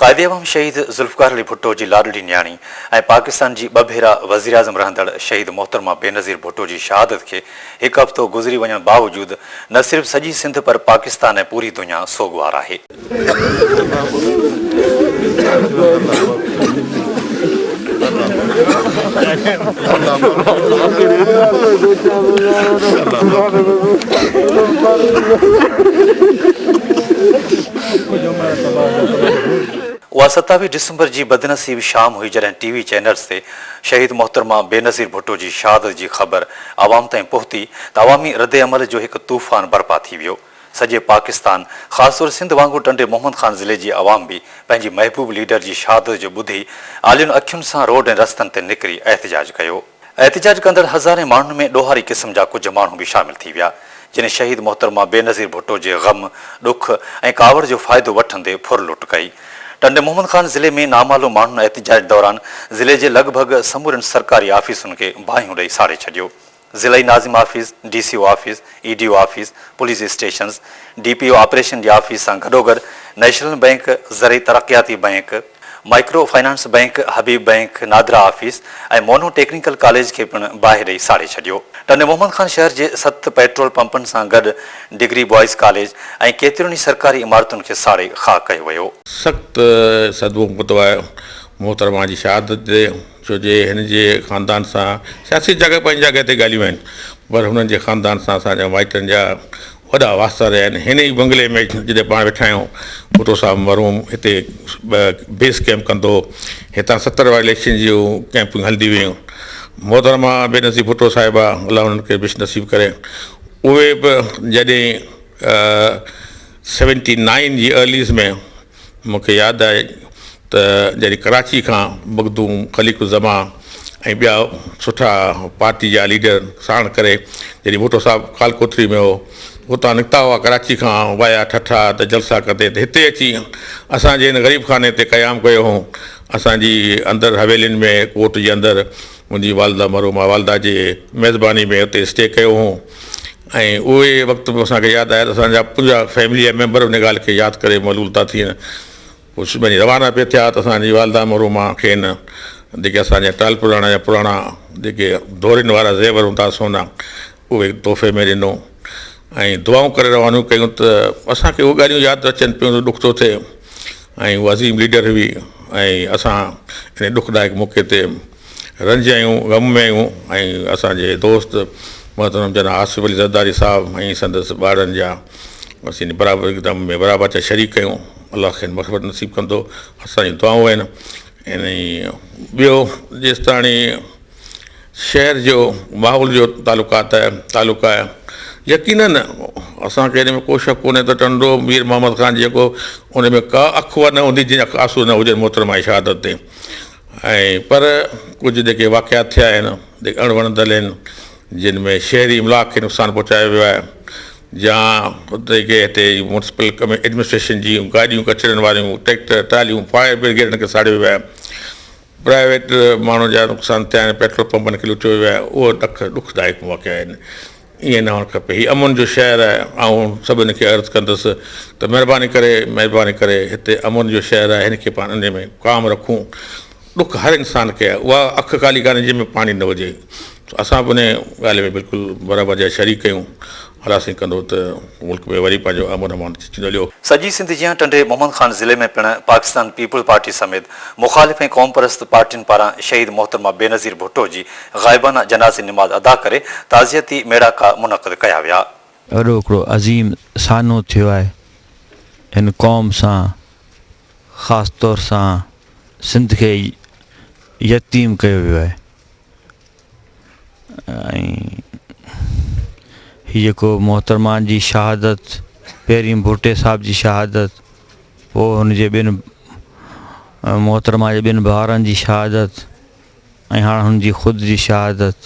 कायदे-ए-आवाम शहीद ज़ुल्फ़िकार अली भुट्टो जी लाडली न्याणी ऐं पाकिस्तान जी ॿ भेरा वज़ीर आज़म रहंदड़ शहीद मोहतरमा बेनज़ीर भुट्टो जी शहादत खे हिकु हफ़्तो गुज़री वञण बावजूदि न सिर्फ़ सॼी सिंध पर पाकिस्तान ऐं पूरी दुनिया सोगवार आहे। उहा 27 डिसंबर जी बदनसीब शाम हुई जॾहिं टीवी चैनल्स ते शहीद मोहतरमा बेनज़ीर भुट्टो जी शहादत जी ख़बर आवाम ताईं पहुती त अवामी रद्द अमल जो हिकु तूफ़ान बर्पा थी वियो। सॼे पाकिस्तान ख़ासि तौर सिंध वांगुरु टंडे मोहम्मद ख़ान ज़िले जी अवाम बि पंहिंजी महबूब लीडर जी शहादत जो ॿुधी आलियुनि अखियुनि सां रोड ऐं रस्तनि ते निकिरी एहतिजाज कयो। एहतिजाज कंदड़ हज़ारे माण्हुनि में ॾोहारी क़िस्म जा कुझु माण्हू बि शामिल थी विया जिन शहीद मोहतरमा बेनज़ीर भुट्टो जे ग़म ॾुख ऐं कावड़ जो फ़ाइदो वठंदे फुर लुट कई। टंडे मोहम्मद ख़ान ज़िले में नामालूम माण्हुनि एहतिजाज दौरान ज़िले जे लॻभॻि समूरनि सरकारी आफ़ीसुनि खे बाहियूं ॾेई साड़े छॾियो। ज़िलई नाज़िम office, DCO office, EDO office, police stations, DPO operation जी ऑफिस सां गॾोगॾु नेशनल बैंक, ज़रई तरक़ियाती bank, micro finance bank, Habib bank, NADRA office ऐं मोनो टेक्निकल कॉलेज खे पिणु बाहि ॾेई साड़े छॾियो। टंडे मोहम्मद ख़ान शहर जे 7 पेट्रोल पंपनि सां गॾु डिग्री बॉयज़ कॉलेज ऐं केतिरियुनि ई सरकारी इमारतुनि खे साड़े ख़ाक कयो वियो। सख़्तु सदमो पहुतो आहे मोहतरमा जी शहादत ते, छो जे हिन जे ख़ानदान सां सियासी जॻह पंहिंजी जॻह ते ॻाल्हियूं आहिनि, पर हुननि जे ख़ानदान सां असांजा माइटनि जा वॾा वास्ता रहिया आहिनि। हिन ई बंगले में जिते पाण वेठा आहियूं, भुट्टो साहिबु मरहूम हिते बेस कैम्प कंदो हो। हितां 70 वारी इलेक्शन जूं कैंपूं हलंदी हुयूं। मोहतरमा बेनज़ीर भुट्टो साहिबा अलाह हुननि खे बिश नसीब करे, उहे बि जॾहिं 79 जी अर्लीज़ में मूंखे यादि आहे त जॾहिं कराची खां मखदूम, खलीक़ुज़्ज़मा ऐं ॿिया सुठा पार्टी जा लीडर साण करे जॾहिं भुट्टो साहिबु कालकोतरी में हो, हुतां निकिता हुआ कराची खां वाया ठठा त जलसा कंदे त हिते अची असांजे हिन ग़रीब खाने ते क़याम कयो हुओ। असांजी अंदरि हवेलियुनि में, कोर्ट जे अंदरि मुंहिंजी वालदा मरहूमा वालदा जे मेज़बानी में हुते स्टे कयो हुओ। ऐं उहे वक़्तु बि असांखे यादि आहे त असांजा पूरा फैमिली जा मेंबर उन ॻाल्हि खे यादि करे मलूल था थियनि। कुझु वञी रवाना पिया थिया त असांजी वालदा मरहूमा खे न जेके असांजा टाल पुराणा जा पुराणा जेके दोरियुनि वारा ज़ेवर हूंदा सोना, उहे तोहफ़े में ॾिनो ऐं दुआऊं करे रवानियूं कयूं त असांखे उहे ॻाल्हियूं यादि अचनि पियूं त ॾुख थो थिए। ऐं उहा अज़ीम लीडर हुई ऐं असां हिन ॾुखदायक मौक़े ते रंज आहियूं, ग़म में आहियूं। ऐं असांजे दोस्त मोहतरम जना आसिफ़ अली ज़रदारी साहिबु ऐं संदसि ॿारनि जा बसि इन बराबरि हिकदमि में बराबरि जा शरीक कयूं। अलाह खे मग़फ़िरत नसीब कंदो, असांजी दुआऊं आहिनि। ऐं ॿियो जेसि ताणी शहर जो माहौल जो तालुक़ु आहे, यकीनन असांखे हिन में को शक कोन्हे त टंडो मीर मोहम्मद ख़ान जेको उन में का अख़ुआ न हूंदी जंहिंजा आंसू न हुजनि मोहतरमा जी शहादत ते। ऐं पर कुझु जेके वाक़ियात थिया आहिनि, जेके अणवणंदड़ आहिनि, जिन में शहरी इमलाक खे नुक़सानु पहुचायो वियो आहे, या हिते म्यूनिसिपल एडमिनिस्ट्रेशन जी गाॾियूं कचरनि वारियूं, ट्रैक्टर, ट्रालियूं, फायर ब्रिगेड खे साड़ियो वियो आहे, प्राइवेट माण्हुनि जा नुक़सान थिया आहिनि, पेट्रोल पंपनि खे लुटियो वियो आहे। उहो ॾुखदायक वाक़िया आहिनि। ईअं न हुअणु खपे। हीउ अमन जो शहर आहे। ऐं सभिनी खे अर्ज़ु कंदुसि त महिरबानी करे हिते अमन जो शहर आहे, हिन खे पाण इन में क़ाइमु रखूं। ॾुख हर इंसान खे आहे, उहा अखि काली कान्हे जंहिंमें पाणी न हुजे। असां बि उन ॻाल्हि में बिल्कुलु बराबरि जा शरीक कयूं। अलाह साईं कंदो त मुल्क में वरी पंहिंजो अमन अमान थींदो हलियो। सॼी सिंध जीअं टंडे मोहम्मद ख़ान ज़िले में पिणु पाकिस्तान पीपल पार्टी समेत मुख़ालिफ़ ऐं क़ौम परस्त पार्टियुनि पारां शहीद मोहतरमा बेनज़ीर भुट्टो जी ग़ाइबाना जनाज़ी निमाज़ अदा करे ताज़ियती मेड़ाका मुनक़िद कया विया। अहिड़ो हिकिड़ो अज़ीम सानो थियो आहे हिन क़ौम सां, ख़ासि तौर सां सिंध खे यतीम कयो वियो आहे। ऐं हीअ जेको मोहतरमा जी शहादत, पहिरीं भुट्टे साहिब जी शहादत, पोइ हुनजे ॿिनि मोहतरमा जे ॿिनि भाउरनि जी शहादत, ऐं हाणे हुनजी ख़ुदि जी शहादत,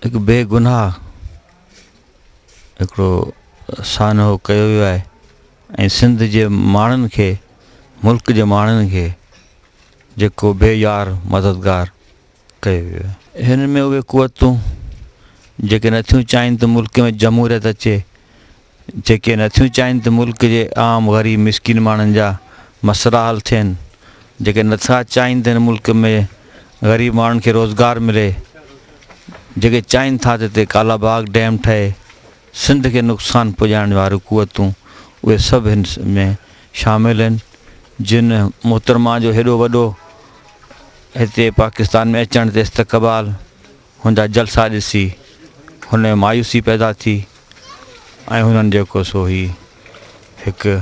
हिकु बेगुनाह हिकिड़ो सानो कयो वियो आहे। ऐं सिंध जे माण्हुनि खे, मुल्क जे माण्हुनि खे जेको बेयार मददगार कयो वियो आहे। हिन में उहे क़ुवतूं जेके नथियूं चाहिनि त मुल्क में जमूरियत अचे, जेके नथियूं चाहिनि त मुल्क जे आम ग़रीब मिसकिन माण्हुनि जा मसइला हल थियनि, जेके नथा चाहींदा आहिनि मुल्क में ग़रीब माण्हुनि खे रोज़गार मिले, जेके चाहिनि था त हिते कालाबाग डैम ठहे, सिंध खे नुक़सानु पुॼाइण वारियूं क़ुवतूं उहे सभु हिन में शामिल आहिनि। जिन मोहतरमा जो हेॾो वॾो हिते पाकिस्तान में अचण ते इस्तक़बाल, हुनजा जलसा ॾिसी हुन में मायूसी पैदा थी ऐं हुननि जेको सो ही हिकु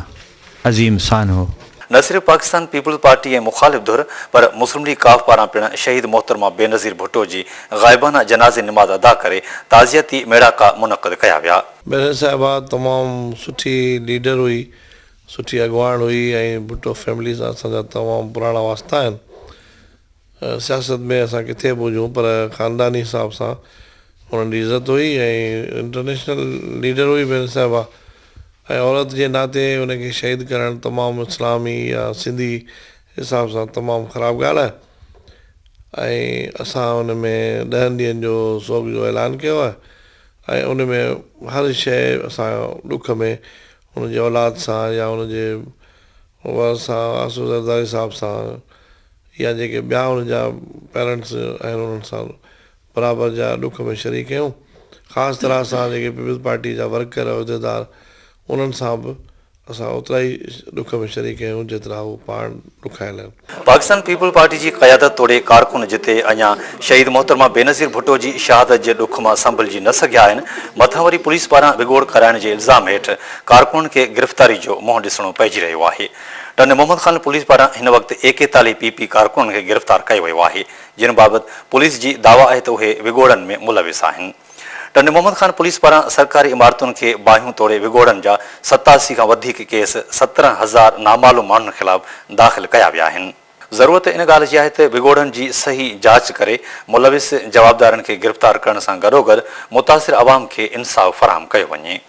अज़ीम सान हो। न सिर्फ़ पाकिस्तान पीपल्स पार्टी ऐं मुख़ालिफ़ धुर पर मुस्लिम लीग काफ पारां पिणु शहीद मोहतरमा बेनज़ीर भुट्टो जी ग़ाइबाना जनाज़े निमाज़ अदा करे ताज़ियती मेड़ाका मुनक़द कया विया। बेनज़ीर साहिबा तमामु सुठी लीडर हुई, सुठी अॻुवाण हुई ऐं भुट्टो फैमिली सां असांजा तमामु पुराणा वास्ता आहिनि। सियासत में असां किथे बि हुजूं पर ख़ानदानी हिसाब सां उन्हनि जी इज़त हुई ऐं इंटरनेशनल लीडर हुई बेनज़ीर साहिबा। ऐं औरत जे नाते उनखे शहीद करणु तमामु इस्लामी या सिंधी हिसाब सां तमामु ख़राबु ॻाल्हि आहे। ऐं असां उन में 10 ॾींहंनि जो सोग जो ऐलान कयो आहे ऐं उन में हर शइ असां ॾुख में उनजे औलाद सां या उनजे वर सां आसू ज़रदारी साहिब सां या जेके ॿिया उनजा पेरेंट्स आहिनि उन्हनि सां बराबरि जा ॾुख में शरीक आहियूं। ख़ासि तरह सां जेके पीपल्स पार्टी जा वर्कर उहिदेदार उन्हनि सां बि असां ओतिरा ई ॾुख में शरीक आहियूं जेतिरा हू पाण ॾुखायल आहिनि। पाकिस्तान पीपल पार्टी जी क़यादत तोड़े कारकुन जिते अञा शहीद मोहतरमा बेनज़ीर भुट्टो जी शहादत जे ॾुख मां संभलिजी न सघिया आहिनि, मथां वरी पुलिस पारां विगोड़ कराइण जे इल्ज़ाम हेठि कारकुन खे गिरफ़्तारी जो मुंहुं ॾिसणो पइजी रहियो आहे। टन मोहम्मद ख़ान पुलिस पारां हिन वक़्तु 41 PP कारकुन खे गिरफ़्तार कयो वियो आहे, जिन बाबति पुलिस जी दावा आहे त उहे विगोड़नि में मुलविस आहिनि। टन मोहम्मद ख़ान पुलिस पारां सरकारी इमारतुनि खे बाहियूं तोड़े विगोड़नि जा 87 खां वधीक केस 17,000 नामालूम माण्हुनि ख़िलाफ़ दाख़िल कया विया आहिनि। ज़रूरत इन ॻाल्हि जी आहे त विगोड़नि जी सही जांच करे मुलविस जवाबदारनि खे गिरफ़्तार करण सां गॾोगॾु मुतासिर अवाम खे इंसाफ़ फ़राहम कयो वञे।